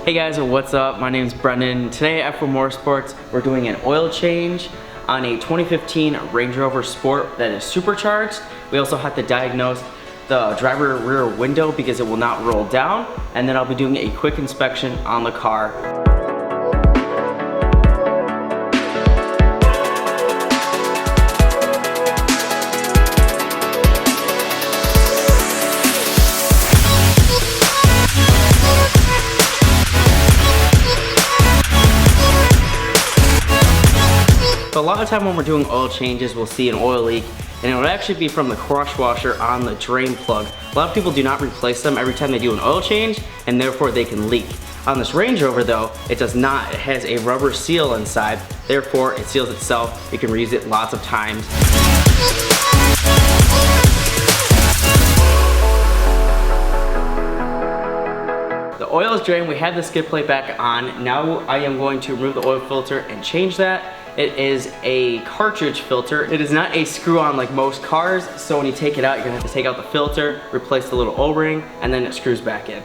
Hey guys, what's up? My name's Brendan. Today at Motorsports, we're doing an oil change on a 2015 Range Rover Sport that is supercharged. We also have to diagnose the driver rear window because it will not roll down, and then I'll be doing a quick inspection on the car. So a lot of time when we're doing oil changes, we'll see an oil leak, and it would actually be from the crush washer on the drain plug. A lot of people do not replace them every time they do an oil change, and therefore they can leak. On this Range Rover though, it does not. It has a rubber seal inside, therefore it seals itself. You can reuse it lots of times. The oil is drained, we have the skid plate back on. Now I am going to remove the oil filter and change that. It is a cartridge filter. It is not a screw-on like most cars, so when you take it out, you're gonna have to take out the filter, replace the little O-ring, and then it screws back in.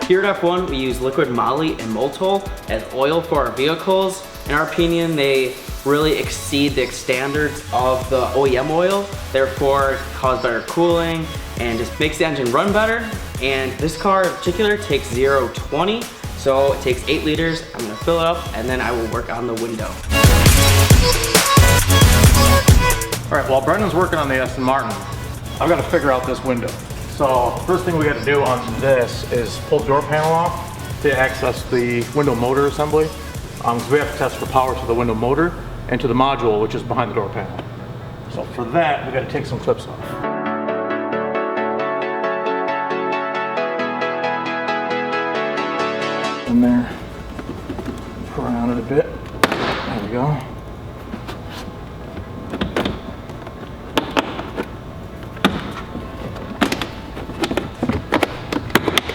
Here at F1, we use liquid moly and Moltol as oil for our vehicles. In our opinion, they really exceed the standards of the OEM oil, therefore cause better cooling and just makes the engine run better. And this car in particular takes 0-20. So it takes 8 liters, I'm gonna fill it up, and then I will work on the window. All right, while Brendan's working on the Aston Martin, I've got to figure out this window. So first thing we got to do on this is pull the door panel off to access the window motor assembly. Because we have to test for power to the window motor and to the module, which is behind the door panel. So for that, we got to take some clips off. In there, pull around it a bit. There we go.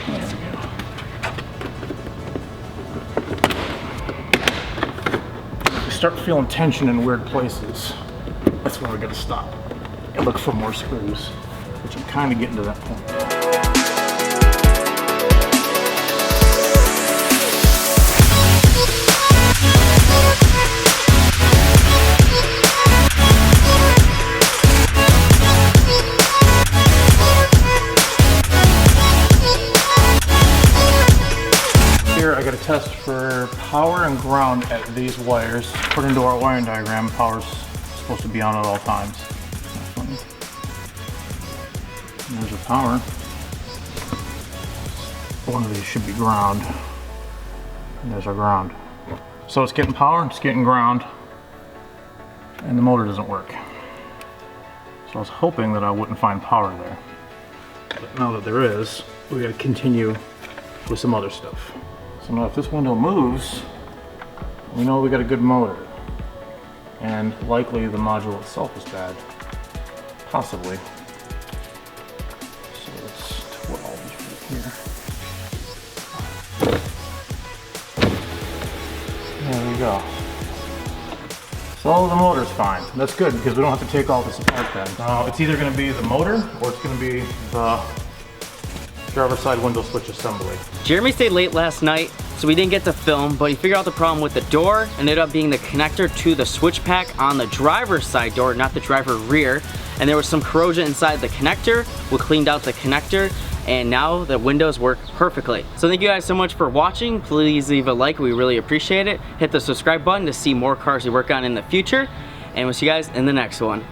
There we go. We start feeling tension in weird places. That's where we gotta stop and look for more screws, which I'm kind of getting to that point. I got to test for power and ground at these wires. According to our wiring diagram, power's supposed to be on at all times. And there's our power. One of these should be ground. And there's our ground. So it's getting power, it's getting ground, and the motor doesn't work. So I was hoping that I wouldn't find power there. But now that there is, we got to continue with some other stuff. So now if this window moves, we know we got a good motor. And likely the module itself is bad. Possibly. So let's 12 here. There we go. So the motor's fine. That's good because we don't have to take all this apart then. Now it's either going to be the motor or it's going to be the driver's side window switch assembly. Jeremy stayed late last night, so we didn't get to film, but he figured out the problem with the door and ended up being the connector to the switch pack on the driver's side door, not the driver rear. And there was some corrosion inside the connector. We cleaned out the connector, and now the windows work perfectly. So thank you guys so much for watching. Please leave a like, we really appreciate it. Hit the subscribe button to see more cars we work on in the future, and we'll see you guys in the next one.